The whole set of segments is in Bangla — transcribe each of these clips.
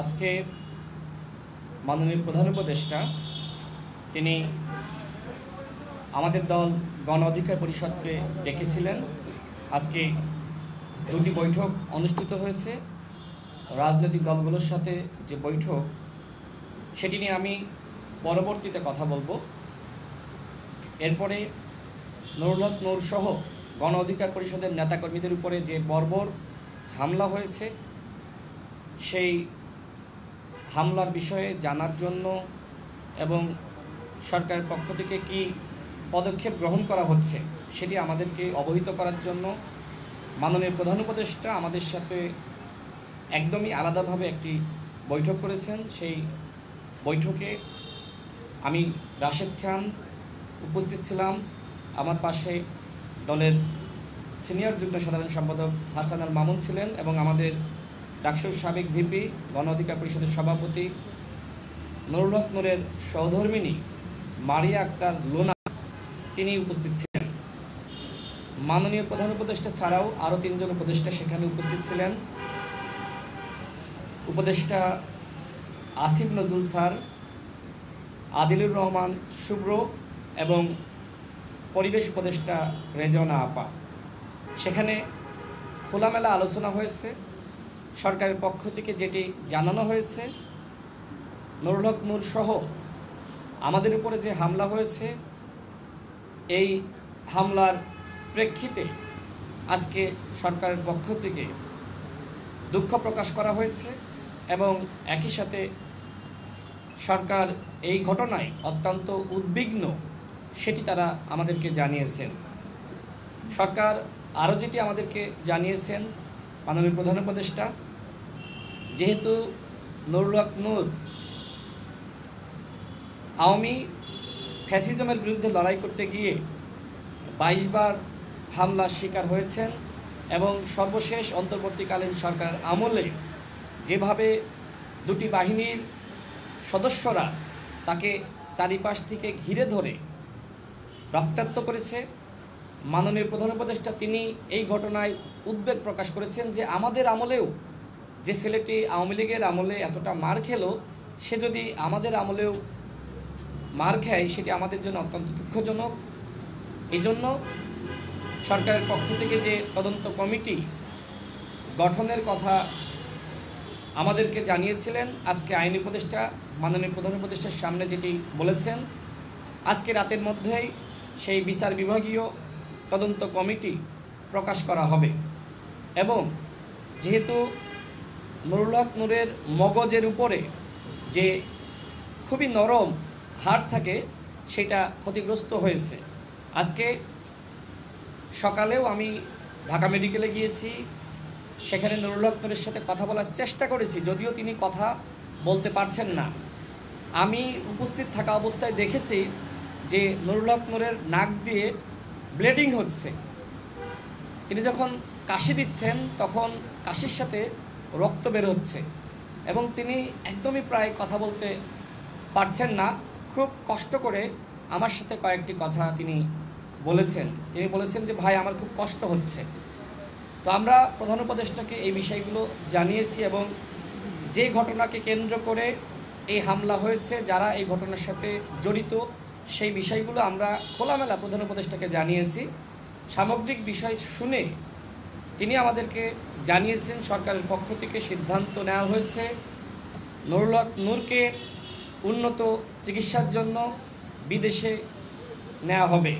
আজকে মাননীয় প্রধান উপদেষ্টা তিনি আমাদের দল গণ অধিকার পরিষদকে ডেকেছিলেন। আজকে দুটি বৈঠক অনুষ্ঠিত হয়েছে। রাজনৈতিক দলগুলোর সাথে যে বৈঠক, সেটি নিয়ে আমি পরবর্তীতে কথা বলবো। এরপরে নুরুল হক নূর সহ গণ অধিকার পরিষদের নেতাকর্মীদের উপরে যে বর্বর হামলা হয়েছে, সেই হামলার বিষয়ে জানার জন্য এবং সরকারের পক্ষ থেকে কি পদক্ষেপ গ্রহণ করা হচ্ছে সেটি আমাদেরকে অবহিত করার জন্য মাননীয় প্রধান উপদেষ্টা আমাদের সাথে একদমই আলাদাভাবে একটি বৈঠক করেছেন। সেই বৈঠকে আমি রাশেদ খান উপস্থিত ছিলাম, আমার পাশে দলের সিনিয়র যুগ্ম সাধারণ সম্পাদক হাসান আল মামুন ছিলেন এবং আমাদের ডাকসুর সাবেক ভিপি গণ অধিকার পরিষদের সভাপতি নুরুল হক নূরের সহধর্মিণী মারিয়া আক্তার লোনা তিনি উপস্থিত ছিলেন। মাননীয় প্রধান উপদেষ্টা ছাড়াও আরও 3 জন উপদেষ্টা সেখানে উপস্থিত ছিলেন। উপদেষ্টা আসিফ নজরুল স্যার, আদিলুর রহমান শুভ্র এবং পরিবেশ উপদেষ্টা রেজওয়ানা আপা। সেখানে খোলামেলা আলোচনা হয়েছে। সরকারের পক্ষ থেকে যেটি জানানো হয়েছে, নুরুল হক নূর সহ আমাদের উপরে যে হামলা হয়েছে, এই হামলার প্রেক্ষিতে আজকে সরকারের পক্ষ থেকে দুঃখ প্রকাশ করা হয়েছে এবং একই সাথে সরকার এই ঘটনায় অত্যন্ত উদ্বিগ্ন সেটি তারা আমাদেরকে জানিয়েছেন। সরকার আরও যেটি আমাদেরকে জানিয়েছেন মাননীয় প্রধান উপদেষ্টা, যেহেতু নুরুল হক নূর আওয়ামী ফ্যাসিজমের বিরুদ্ধে লড়াই করতে গিয়ে 22 বার হামলার শিকার হয়েছেন এবং সর্বশেষ অন্তর্বর্তীকালীন সরকারের আমলে যেভাবে দুটি বাহিনীর সদস্যরা তাকে চারিপাশ থেকে ঘিরে ধরে রক্তাক্ত করেছে, মাননীয় প্রধান উপদেষ্টা তিনি এই ঘটনায় উদ্বেগ প্রকাশ করেছেন যে আমাদের আমলেও যে ছেলেটি আওয়ামী লীগের আমলে এতটা মার খেলো, সে যদি আমাদের আমলেও মার খায় সেটি আমাদের জন্য অত্যন্ত দুঃখজনক। এই জন্য সরকারের পক্ষ থেকে যে তদন্ত কমিটি গঠনের কথা আমাদেরকে জানিয়েছিলেন, আজকে আইন উপদেষ্টা মাননীয় প্রধান উপদেষ্টার সামনে যেটি বলেছেন, আজকে রাতের মধ্যেই সেই বিচার বিভাগীয় তদন্ত কমিটি প্রকাশ করা হবে এবং যেহেতু নুরুল হক নূরের মগজের উপরে যে খুবই নরম হাড় থাকে সেটা ক্ষতিগ্রস্ত হয়েছে। আজকে সকালেও আমি ঢাকা মেডিকেলে গিয়েছি, সেখানে নুরুল হক নূরের সাথে কথা বলার চেষ্টা করেছি, যদিও তিনি কথা বলতে পারছেন না। আমি উপস্থিত থাকা অবস্থায় দেখেছি যে নুরুল হক নূরের নাক দিয়ে ব্লিডিং হচ্ছে। তিনি যখন কাশি দিচ্ছেন তখন কাশির সাথে রক্ত বের হচ্ছে এবং তিনি একদমই প্রায় কথা বলতে পারছেন না। খুব কষ্ট করে আমার সাথে কয়েকটি কথা তিনি বলেছেন। তিনি বলেছেন যে ভাই, আমার খুব কষ্ট হচ্ছে। তো আমরা প্রধান উপদেষ্টাকে এই বিষয়গুলো জানিয়েছি এবং যে ঘটনাকে কেন্দ্র করে এই হামলা হয়েছে, যারা এই ঘটনার সাথে জড়িত, সেই বিষয়গুলো আমরা খোলামেলা প্রধান উপদেষ্টাকে জানিয়েছি। সামগ্রিক বিষয় শুনে তিনি আমাদেরকে জানিয়েছেন সরকারের পক্ষ থেকে সিদ্ধান্ত নেওয়া হয়েছে নুরুল হক নূরকে উন্নত চিকিৎসার জন্য বিদেশে নেওয়া হবে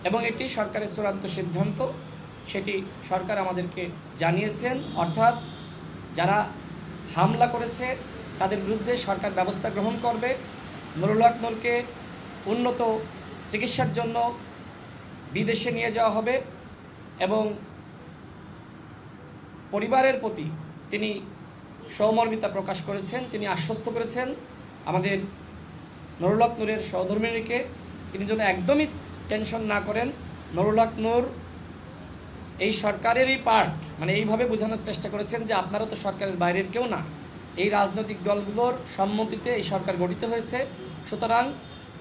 এবং এটি সরকারের চূড়ান্ত সিদ্ধান্ত, সেটি সরকার আমাদেরকে জানিয়েছেন। অর্থাৎ যারা হামলা করেছে তাদের বিরুদ্ধে সরকার ব্যবস্থা গ্রহণ করবে। নুরুল হক নূরকে উন্নত চিকিৎসার জন্য বিদেশে নিয়ে যাওয়া হবে এবং পরিবারের প্রতি তিনি সহমর্মিতা প্রকাশ করেছেন। তিনি আশ্বস্ত করেছেন আমাদের নুরুল হক নূরের সহধর্মিণীকে তিনি যেন একদমই টেনশন না করেন। নুরুল হক নূর এই সরকারেরই পার্ট, মানে এইভাবে বোঝানোর চেষ্টা করেছেন যে আপনারা তো সরকারের বাইরের কেউ না, এই রাজনৈতিক দলগুলোর সম্মতিতে এই সরকার গঠিত হয়েছে, সুতরাং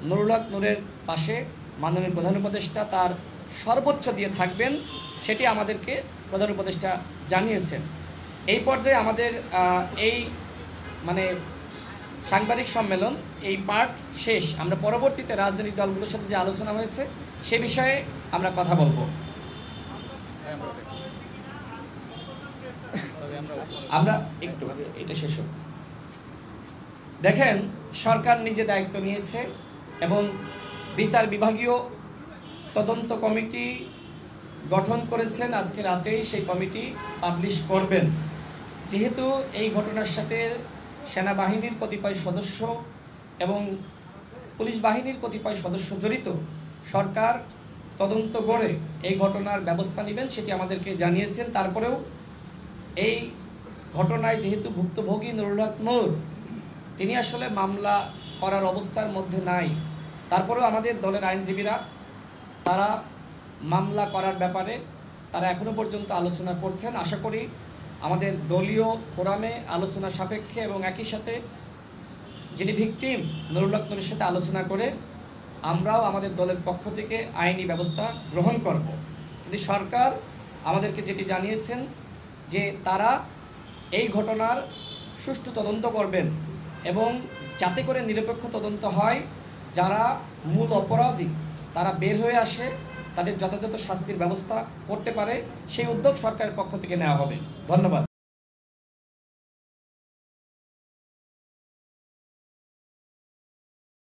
নুরুল হক নূরের পাশে মাননীয় প্রধান উপদেষ্টা তার সর্বোচ্চ দিয়ে থাকবেন, সেটি আমাদেরকে প্রধান উপদেষ্টা জানিয়েছেন। এই পর্যায়ে আমাদের এই মানে সাংবাদিক সম্মেলন এই পার্ট শেষ। আমরা পরবর্তীতে রাজনৈতিক দলগুলোর সাথে যে আলোচনা হয়েছে সে বিষয়ে আমরা কথা বলবো। আমরা একটু এটা শেষ হোক। দেখেন, সরকার নিজে দায়িত্ব নিয়েছে এবং বিচার বিভাগীয় তদন্ত কমিটি গঠন করেছেন। আজকে রাতেই সেই কমিটি পাবলিশ করবেন। যেহেতু এই ঘটনার সাথে সেনাবাহিনীর কতিপয় সদস্য এবং পুলিশ বাহিনীর কতিপয় সদস্য জড়িত, সরকার তদন্ত করে এই ঘটনার ব্যবস্থা নেবেন সেটি আমাদেরকে জানিয়েছেন। তারপরেও এই ঘটনায় যেহেতু ভুক্তভোগী নুরুল হক নূর তিনি আসলে মামলা করার অবস্থার মধ্যে নাই, তারপরেও আমাদের দলের আইনজীবীরা তারা মামলা করার ব্যাপারে তারা এখনও পর্যন্ত আলোচনা করছেন। আশা করি আমাদের দলীয় ফোরামে আলোচনা সাপেক্ষে এবং একই সাথে যিনি ভিকটিম নুরুল হক নূরের সাথে আলোচনা করে আমরাও আমাদের দলের পক্ষ থেকে আইনি ব্যবস্থা গ্রহণ করব। কিন্তু সরকার আমাদেরকে যেটি জানিয়েছেন যে তারা এই ঘটনার সুষ্ঠু তদন্ত করবেন এবং যাতে করে নিরপেক্ষ তদন্ত হয়, যারা মূল অপরাধী তারা বের হয়ে আসে, তাদের যথাযথ শাস্তির ব্যবস্থা করতে পারে, সেই উদ্যোগ সরকারের পক্ষ থেকে নেওয়া হবে। ধন্যবাদ।